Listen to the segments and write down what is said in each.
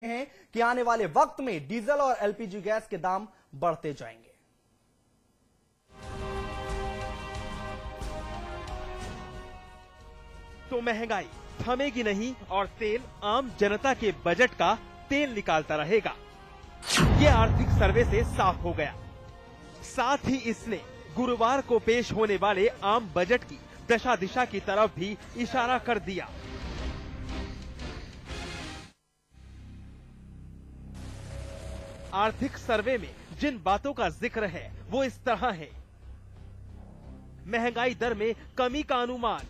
हैं कि आने वाले वक्त में डीजल और एलपीजी गैस के दाम बढ़ते जाएंगे। तो महंगाई थमेगी नहीं और तेल आम जनता के बजट का तेल निकालता रहेगा, ये आर्थिक सर्वे से साफ हो गया। साथ ही इसने गुरुवार को पेश होने वाले आम बजट की दशा दिशा की तरफ भी इशारा कर दिया। आर्थिक सर्वे में जिन बातों का जिक्र है वो इस तरह है। महंगाई दर में कमी का अनुमान,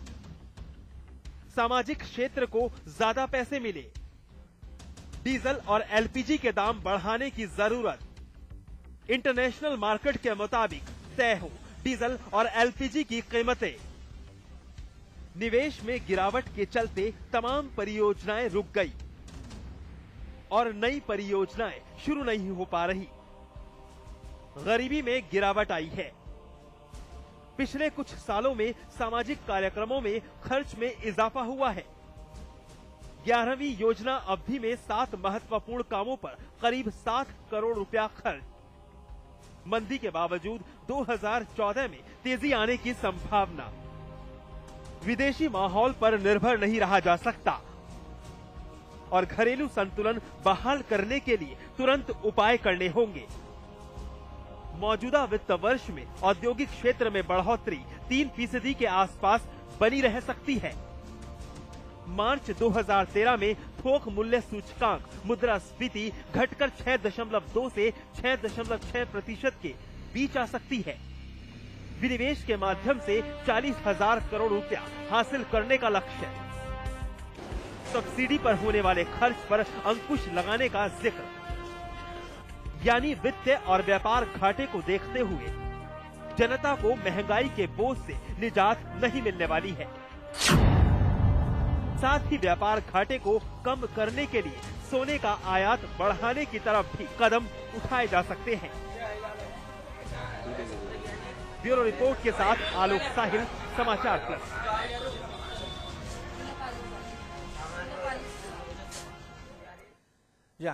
सामाजिक क्षेत्र को ज्यादा पैसे मिले, डीजल और एलपीजी के दाम बढ़ाने की जरूरत, इंटरनेशनल मार्केट के मुताबिक तय हो डीजल और एलपीजी की कीमतें, निवेश में गिरावट के चलते तमाम परियोजनाएं रुक गई और नई परियोजनाएं शुरू नहीं हो पा रही, गरीबी में गिरावट आई है, पिछले कुछ सालों में सामाजिक कार्यक्रमों में खर्च में इजाफा हुआ है, 11वीं योजना अवधि में 7 महत्वपूर्ण कामों पर करीब 7 करोड़ रुपया खर्च, मंदी के बावजूद 2014 में तेजी आने की संभावना, विदेशी माहौल पर निर्भर नहीं रहा जा सकता और घरेलू संतुलन बहाल करने के लिए तुरंत उपाय करने होंगे। मौजूदा वित्त वर्ष में औद्योगिक क्षेत्र में बढ़ोतरी 3% के आसपास बनी रह सकती है। मार्च 2013 में थोक मूल्य सूचकांक मुद्रास्फीति घटकर 6.2 से 6.6% के बीच आ सकती है। विनिवेश के माध्यम से 40,000 करोड़ रुपया हासिल करने का लक्ष्य, सब्सिडी पर होने वाले खर्च पर अंकुश लगाने का जिक्र, यानी वित्त और व्यापार घाटे को देखते हुए जनता को महंगाई के बोझ से निजात नहीं मिलने वाली है। साथ ही व्यापार घाटे को कम करने के लिए सोने का आयात बढ़ाने की तरफ भी कदम उठाए जा सकते हैं। ब्यूरो रिपोर्ट के साथ आलोक साहिल, समाचार प्लस।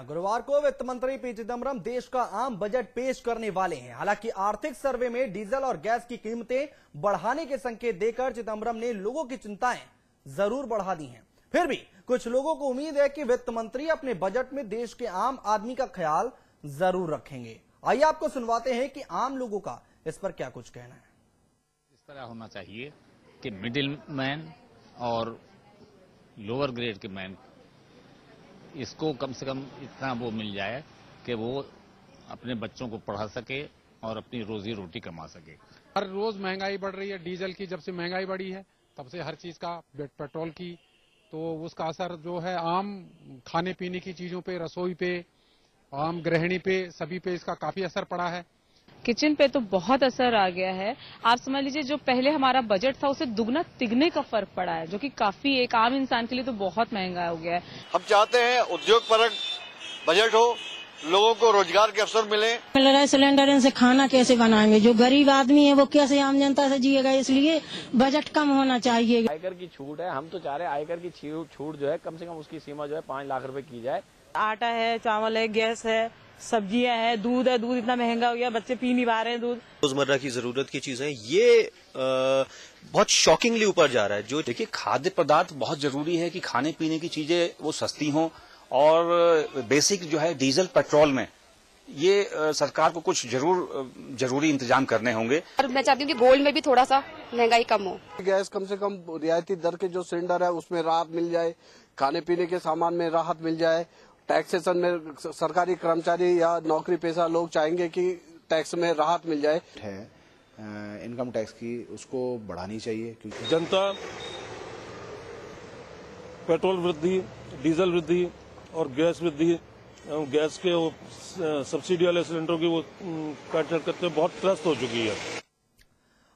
गुरुवार को वित्त मंत्री पी चिदम्बरम देश का आम बजट पेश करने वाले हैं। हालांकि आर्थिक सर्वे में डीजल और गैस की कीमतें बढ़ाने के संकेत देकर चिदम्बरम ने लोगों की चिंताएं जरूर बढ़ा दी हैं। फिर भी कुछ लोगों को उम्मीद है कि वित्त मंत्री अपने बजट में देश के आम आदमी का ख्याल जरूर रखेंगे। आइए आपको सुनवाते हैं कि आम लोगों का इस पर क्या कुछ कहना है। इस तरह होना चाहिए कि मिडिल मैन और लोअर ग्रेड के मैन इसको कम से कम इतना वो मिल जाए कि वो अपने बच्चों को पढ़ा सके और अपनी रोजी रोटी कमा सके। हर रोज महंगाई बढ़ रही है। डीजल की जब से महंगाई बढ़ी है तब से हर चीज का, पेट्रोल की, तो उसका असर जो है आम खाने पीने की चीजों पे, रसोई पे, आम गृहिणी पे, सभी पे इसका काफी असर पड़ा है। किचन पे तो बहुत असर आ गया है। आप समझ लीजिए जो पहले हमारा बजट था उसे दुगना तिगने का फर्क पड़ा है, जो कि काफी एक आम इंसान के लिए तो बहुत महंगा हो गया है। हम चाहते हैं उद्योग परक बजट हो, लोगों को रोजगार के अवसर मिले। मिल रहा है सिलेंडर, इनसे खाना कैसे बनाएंगे? जो गरीब आदमी है वो कैसे आम जनता से जिएगा? इसलिए बजट कम होना चाहिए। आयकर की छूट है, हम तो चाह रहे हैं आयकर की छूट जो है कम से कम उसकी सीमा जो है 5 लाख रुपए की जाए। आटा है, चावल है, गैस है, सब्जियां है, दूध है। दूध इतना महंगा हो गया, बच्चे पी नहीं पा रहे हैं दूध। रोजमर्रा की जरूरत की चीजें ये बहुत शॉकिंगली ऊपर जा रहा है। जो देखिए खाद्य पदार्थ बहुत जरूरी है कि खाने पीने की चीजें वो सस्ती हों और बेसिक जो है डीजल पेट्रोल में ये सरकार को कुछ जरूरी इंतजाम करने होंगे। और मैं चाहती हूँ कि गोल्ड में भी थोड़ा सा महंगाई कम हो। गैस कम से कम रियायती दर के जो सिलेंडर है उसमें राहत मिल जाए, खाने पीने के सामान में राहत मिल जाए। टैक्सेशन में सरकारी कर्मचारी या नौकरी पेशा लोग चाहेंगे कि टैक्स में राहत मिल जाए। इनकम टैक्स की उसको बढ़ानी चाहिए क्योंकि जनता पेट्रोल वृद्धि, डीजल वृद्धि और गैस वृद्धि, गैस के वो सब्सिडी वाले सिलेंडरों की वो काट करते बहुत त्रस्त हो चुकी है।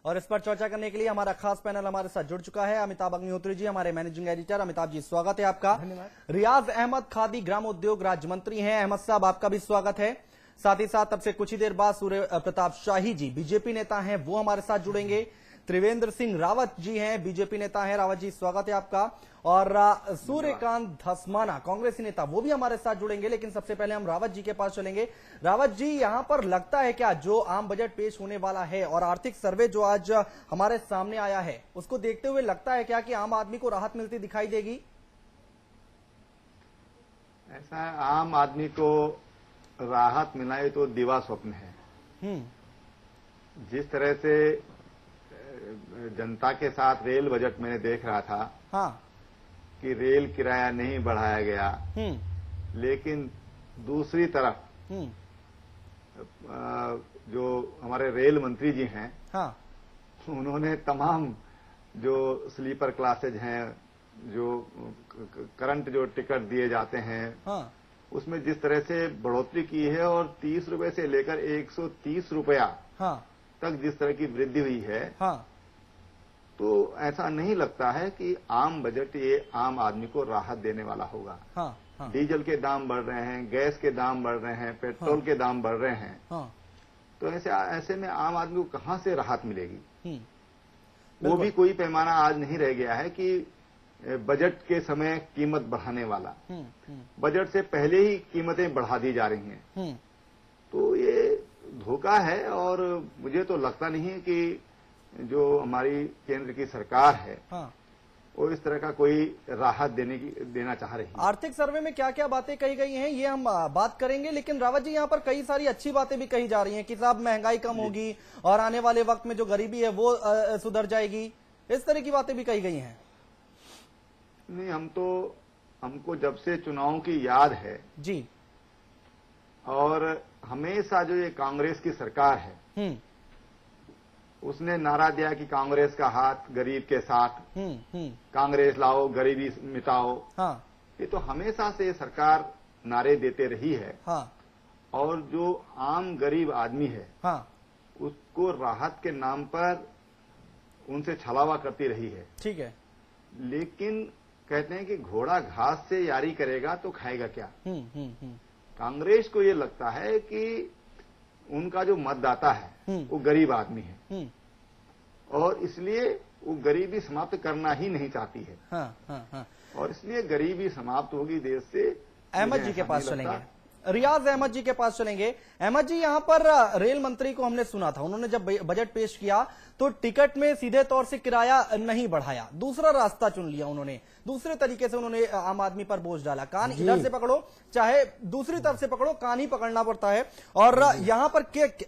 और इस पर चर्चा करने के लिए हमारा खास पैनल हमारे साथ जुड़ चुका है। अमिताभ अग्निहोत्री जी, हमारे मैनेजिंग एडिटर। अमिताभ जी, स्वागत है आपका। धन्यवाद। रियाज अहमद, खादी ग्रामोद्योग राज्य मंत्री हैं। अहमद साहब, आपका भी स्वागत है। साथ ही साथ अब से कुछ ही देर बाद सूर्य प्रताप शाही जी, बीजेपी नेता हैं, वो हमारे साथ जुड़ेंगे। त्रिवेंद्र सिंह रावत जी हैं, बीजेपी नेता हैं। रावत जी, स्वागत है आपका। और सूर्यकांत धस्माना, कांग्रेसी नेता, वो भी हमारे साथ जुड़ेंगे, लेकिन सबसे पहले हम रावत जी के पास चलेंगे। रावत जी, यहां पर लगता है क्या जो आम बजट पेश होने वाला है और आर्थिक सर्वे जो आज हमारे सामने आया है, उसको देखते हुए लगता है क्या कि आम आदमी को राहत मिलती दिखाई देगी? ऐसा है, आम आदमी को राहत मिलना ये तो दिवा स्वप्न है। जिस तरह से जनता के साथ रेल बजट मैंने देख रहा था, हाँ, कि रेल किराया नहीं बढ़ाया गया, लेकिन दूसरी तरफ जो हमारे रेल मंत्री जी हैं, हाँ, उन्होंने तमाम जो स्लीपर क्लासेज हैं, जो करंट जो टिकट दिए जाते हैं, हाँ, उसमें जिस तरह से बढ़ोतरी की है और 30 रुपए से लेकर 130 रुपया, हाँ, तक जिस तरह की वृद्धि हुई है, हाँ, तो ऐसा नहीं लगता है कि आम बजट ये आम आदमी को राहत देने वाला होगा। हाँ, हाँ। डीजल के दाम बढ़ रहे हैं, गैस के दाम बढ़ रहे हैं, पेट्रोल, हाँ, के दाम बढ़ रहे हैं, हाँ, तो ऐसे में आम आदमी को कहां से राहत मिलेगी? वो भी कोई पैमाना आज नहीं रह गया है कि बजट के समय कीमत बढ़ाने वाला। बजट से पहले ही कीमतें बढ़ा दी जा रही हैं, तो ये धोखा है। और मुझे तो लगता नहीं है कि जो हमारी केंद्र की सरकार है, हाँ, वो इस तरह का कोई राहत देना चाह रही है। आर्थिक सर्वे में क्या क्या बातें कही गई हैं, ये हम बात करेंगे, लेकिन रावत जी, यहाँ पर कई सारी अच्छी बातें भी कही जा रही हैं कि साहब महंगाई कम होगी और आने वाले वक्त में जो गरीबी है वो सुधर जाएगी, इस तरह की बातें भी कही गई हैं। नहीं, हमको जब से चुनाव की याद है जी, और हमेशा जो ये कांग्रेस की सरकार है, उसने नारा दिया कि कांग्रेस का हाथ गरीब के साथ, कांग्रेस लाओ गरीबी मिटाओ, हाँ, ये तो हमेशा से सरकार नारे देते रही है, हाँ, और जो आम गरीब आदमी है, हाँ, उसको राहत के नाम पर उनसे छलावा करती रही है। ठीक है, लेकिन कहते हैं कि घोड़ा घास से यारी करेगा तो खाएगा क्या? कांग्रेस को ये लगता है कि उनका जो मतदाता है वो गरीब आदमी है, और इसलिए वो गरीबी समाप्त करना ही नहीं चाहती है। हाँ, हाँ, हाँ। और इसलिए गरीबी समाप्त होगी देश से। अहमद जी के पास चलेंगे, रियाज अहमद जी के पास चलेंगे। अहमद जी, यहाँ पर रेल मंत्री को हमने सुना था, उन्होंने जब बजट पेश किया तो टिकट में सीधे तौर से किराया नहीं बढ़ाया, दूसरा रास्ता चुन लिया उन्होंने, दूसरे तरीके से उन्होंने आम आदमी पर बोझ डाला। कान इधर से पकड़ो चाहे दूसरी तरफ से पकड़ो, कान ही पकड़ना पड़ता है। और यहाँ पर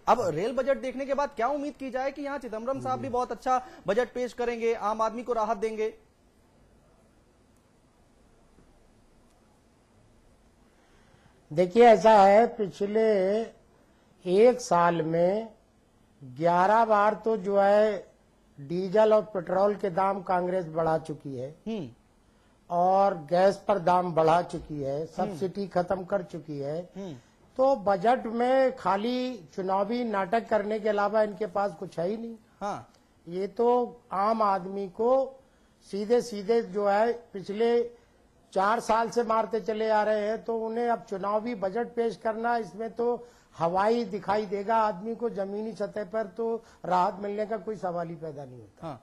अब रेल बजट देखने के बाद क्या उम्मीद की जाए कि यहाँ चिदम्बरम साहब भी बहुत अच्छा बजट पेश करेंगे, आम आदमी को राहत देंगे? देखिए, ऐसा है, पिछले एक साल में 11 बार तो जो है डीजल और पेट्रोल के दाम कांग्रेस बढ़ा चुकी है, और गैस पर दाम बढ़ा चुकी है, सब्सिडी खत्म कर चुकी है। तो बजट में खाली चुनावी नाटक करने के अलावा इनके पास कुछ है ही नहीं। हाँ, ये तो आम आदमी को सीधे सीधे जो है पिछले 4 साल से मारते चले आ रहे हैं, तो उन्हें अब चुनावी बजट पेश करना, इसमें तो हवाई दिखाई देगा आदमी को, जमीनी सतह पर तो राहत मिलने का कोई सवाल ही पैदा नहीं होता। हाँ,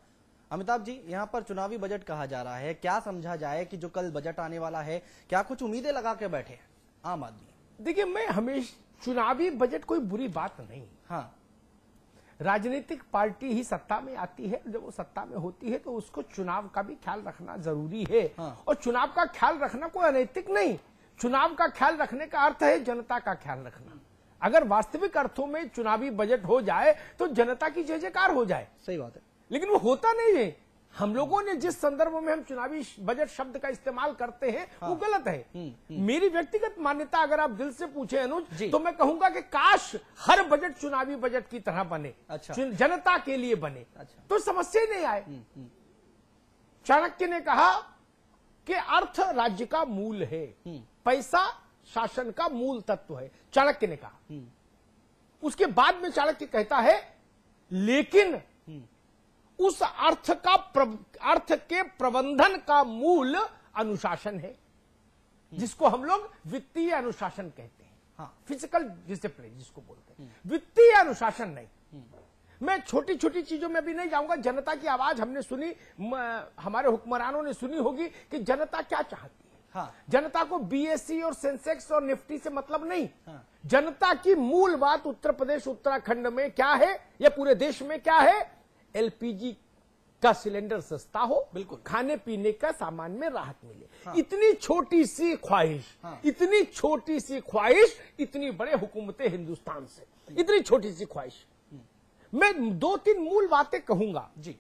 अमिताभ जी, यहाँ पर चुनावी बजट कहा जा रहा है, क्या समझा जाए कि जो कल बजट आने वाला है, क्या कुछ उम्मीदें लगा के बैठे हैं आम आदमी? देखिए, मैं हमेशा चुनावी बजट कोई बुरी बात नहीं। हाँ, राजनीतिक पार्टी ही सत्ता में आती है, जब वो सत्ता में होती है तो उसको चुनाव का भी ख्याल रखना जरूरी है। हाँ। और चुनाव का ख्याल रखना कोई अनैतिक नहीं, चुनाव का ख्याल रखने का अर्थ है जनता का ख्याल रखना। अगर वास्तविक अर्थों में चुनावी बजट हो जाए तो जनता की जय जयकार हो जाए। सही बात है, लेकिन वो होता नहीं है। हम लोगों ने जिस संदर्भ में हम चुनावी बजट शब्द का इस्तेमाल करते हैं, हाँ, वो गलत है। मेरी व्यक्तिगत मान्यता अगर आप दिल से पूछे अनुज, तो मैं कहूंगा कि काश हर बजट चुनावी बजट की तरह बने। अच्छा। जनता के लिए बने। अच्छा। तो समस्या नहीं आए। चाणक्य ने कहा कि अर्थ राज्य का मूल है, पैसा शासन का मूल तत्व है, चाणक्य ने कहा। उसके बाद में चाणक्य कहता है लेकिन उस अर्थ के प्रबंधन का मूल अनुशासन है, जिसको हम लोग वित्तीय अनुशासन कहते हैं। हाँ, फिजिकल डिसिप्लिन जिसको बोलते हैं, वित्तीय अनुशासन नहीं। मैं छोटी छोटी चीजों में भी नहीं जाऊंगा। जनता की आवाज हमने सुनी, हमारे हुक्मरानों ने सुनी होगी कि जनता क्या चाहती है। हाँ। जनता को बीएसई और सेंसेक्स और निफ्टी से मतलब नहीं। हाँ। जनता की मूल बात उत्तर प्रदेश उत्तराखंड में क्या है या पूरे देश में क्या है, एलपीजी का सिलेंडर सस्ता हो, बिल्कुल खाने पीने का सामान में राहत मिले। हाँ। इतनी छोटी सी ख्वाहिश, हाँ। इतनी छोटी सी ख्वाहिश, इतनी बड़े हुकूमतें हिंदुस्तान से, इतनी छोटी सी ख्वाहिश। मैं 2-3 मूल बातें कहूंगा जी,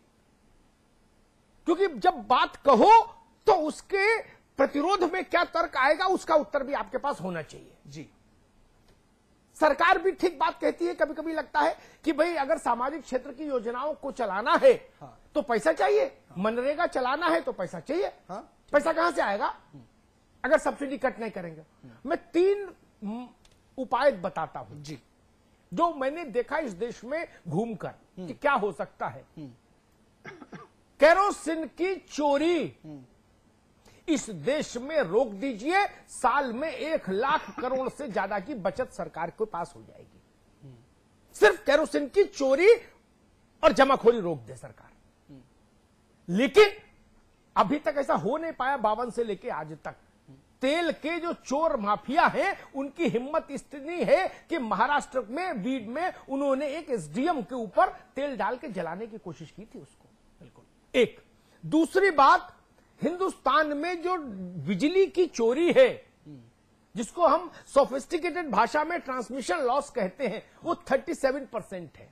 क्योंकि जब बात कहो तो उसके प्रतिरोध में क्या तर्क आएगा उसका उत्तर भी आपके पास होना चाहिए जी। सरकार भी ठीक बात कहती है, कभी कभी लगता है कि भाई अगर सामाजिक क्षेत्र की योजनाओं को चलाना है हाँ। तो पैसा चाहिए, हाँ। मनरेगा चलाना है तो पैसा चाहिए, हाँ। पैसा कहां से आएगा अगर सब्सिडी कट नहीं करेंगे। मैं 3 उपाय बताता हूं जी, जो मैंने देखा इस देश में घूमकर कि क्या हो सकता है। केरोसिन की चोरी इस देश में रोक दीजिए, साल में 1 लाख करोड़ से ज्यादा की बचत सरकार के पास हो जाएगी। सिर्फ केरोसिन की चोरी और जमाखोरी रोक दे सरकार। लेकिन अभी तक ऐसा हो नहीं पाया। 52 से लेके आज तक तेल के जो चोर माफिया हैं उनकी हिम्मत इतनी है कि महाराष्ट्र में बीड में उन्होंने एक एसडीएम के ऊपर तेल डाल के जलाने की कोशिश की थी उसको। बिल्कुल। एक दूसरी बात, हिंदुस्तान में जो बिजली की चोरी है, जिसको हम सोफिस्टिकेटेड भाषा में ट्रांसमिशन लॉस कहते हैं, वो 37% है।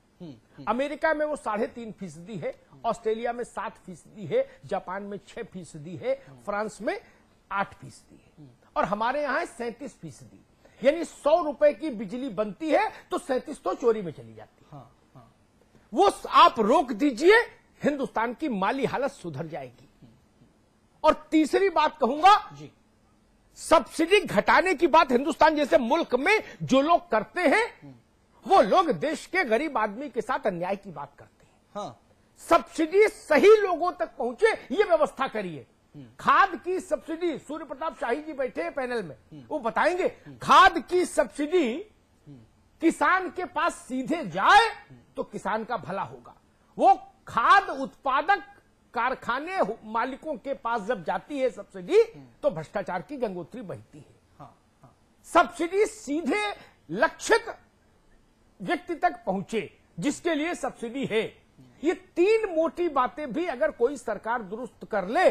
अमेरिका में वो 3.5% है, ऑस्ट्रेलिया में 7% है, जापान में 6% है, फ्रांस में 8% है, और हमारे यहां 37%। यानी 100 रुपए की बिजली बनती है तो 37 तो चोरी में चली जाती है। हाँ, हाँ। वो आप रोक दीजिए, हिंदुस्तान की माली हालत सुधर जाएगी। और तीसरी बात कहूंगा जी, सब्सिडी घटाने की बात हिंदुस्तान जैसे मुल्क में जो लोग करते हैं, वो लोग देश के गरीब आदमी के साथ अन्याय की बात करते हैं। हाँ। सब्सिडी सही लोगों तक पहुंचे, ये व्यवस्था करिए। खाद की सब्सिडी, सूर्य प्रताप शाही जी बैठे हैं पैनल में, वो बताएंगे खाद की सब्सिडी किसान के पास सीधे जाए तो किसान का भला होगा। वो खाद उत्पादक कारखाने मालिकों के पास जब जाती है सब्सिडी तो भ्रष्टाचार की गंगोत्री बहती है। हाँ, हाँ। सब्सिडी सीधे लक्षित व्यक्ति तक पहुंचे जिसके लिए सब्सिडी है। ये 3 मोटी बातें भी अगर कोई सरकार दुरुस्त कर ले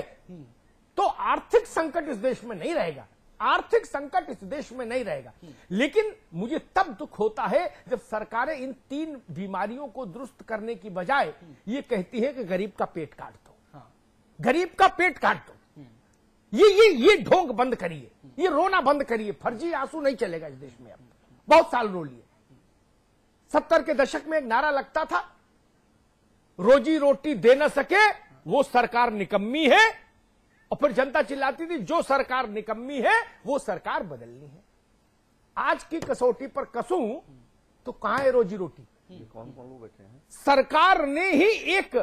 तो आर्थिक संकट इस देश में नहीं रहेगा। आर्थिक संकट इस देश में नहीं रहेगा। लेकिन मुझे तब दुख होता है जब सरकारें इन 3 बीमारियों को दुरुस्त करने की बजाय ये कहती है कि गरीब का पेट काट दो। हाँ। गरीब का पेट काट दो। ये ढोंग बंद करिए, ये रोना बंद करिए। फर्जी आंसू नहीं चलेगा इस देश में। अब बहुत साल रो लिए। 70 के दशक में एक नारा लगता था, रोजी रोटी दे न सके वो सरकार निकम्मी है, और फिर जनता चिल्लाती थी जो सरकार निकम्मी है वो सरकार बदलनी है। आज की कसौटी पर कसूं तो कहां है रोजी रोटी? कौन लोग बैठे हैं? सरकार ने ही एक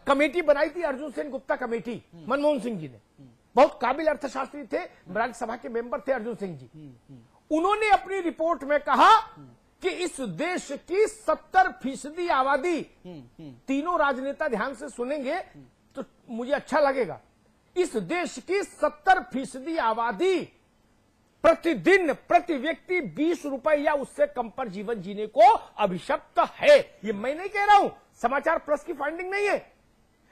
कमेटी बनाई थी, अर्जुन सेन गुप्ता कमेटी, मनमोहन सिंह जी ने। बहुत काबिल अर्थशास्त्री थे, राज्यसभा के मेंबर थे अर्जुन सिंह जी। उन्होंने अपनी रिपोर्ट में कहा कि इस देश की 70% आबादी, तीनों राजनेता ध्यान से सुनेंगे तो मुझे अच्छा लगेगा, इस देश की 70% आबादी प्रतिदिन प्रति व्यक्ति 20 रुपए या उससे कम पर जीवन जीने को अभिशप्त है। ये मैं नहीं कह रहा हूं, समाचार प्लस की फाइंडिंग नहीं है,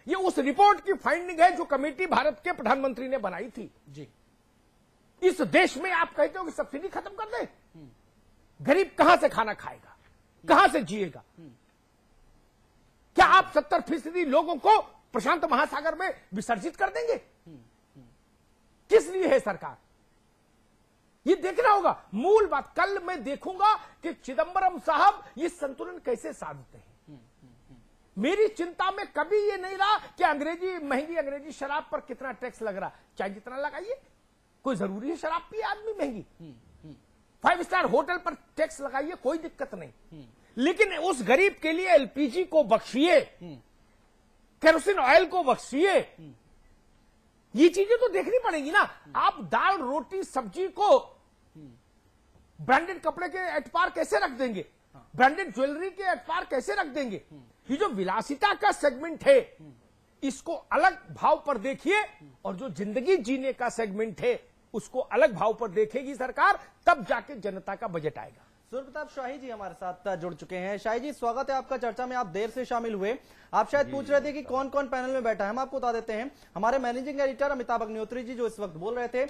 ये उस रिपोर्ट की फाइंडिंग है जो कमेटी भारत के प्रधानमंत्री ने बनाई थी जी। इस देश में आप कहते हो कि सब्सिडी खत्म कर दे, गरीब कहां से खाना खाएगा, कहां से जिएगा? क्या आप 70% लोगों को प्रशांत महासागर में विसर्जित कर देंगे? किस लिए है सरकार? ये देखना होगा। मूल बात कल मैं देखूंगा कि चिदंबरम साहब ये संतुलन कैसे साधते हैं। मेरी चिंता में कभी ये नहीं रहा कि महंगी अंग्रेजी शराब पर कितना टैक्स लग रहा, चाहे जितना लगाइए, कोई जरूरी है शराब पिए आदमी महंगी? 5 स्टार होटल पर टैक्स लगाइए, कोई दिक्कत नहीं। लेकिन उस गरीब के लिए एलपीजी को बख्शिए, केरोसिन ऑयल को बख्शिए, ये चीजें तो देखनी पड़ेगी ना। आप दाल रोटी सब्जी को ब्रांडेड कपड़े के एतबार कैसे रख देंगे? ब्रांडेड ज्वेलरी के अखबार कैसे रख देंगे? ये जो विलासिता का सेगमेंट है इसको अलग भाव पर देखिए, और जो जिंदगी जीने का सेगमेंट है उसको अलग भाव पर देखेगी सरकार, तब जाके जनता का बजट आएगा। सूर्य प्रताप शाही जी हमारे साथ जुड़ चुके हैं। शाही जी, स्वागत है आपका चर्चा में। आप देर से शामिल हुए, आप शायद पूछ रहे थे कि कौन कौन पैनल में बैठा है। हम आपको बता देते हैं, हमारे मैनेजिंग एडिटर अमिताभ अग्निहोत्री जी जो इस वक्त बोल रहे थे।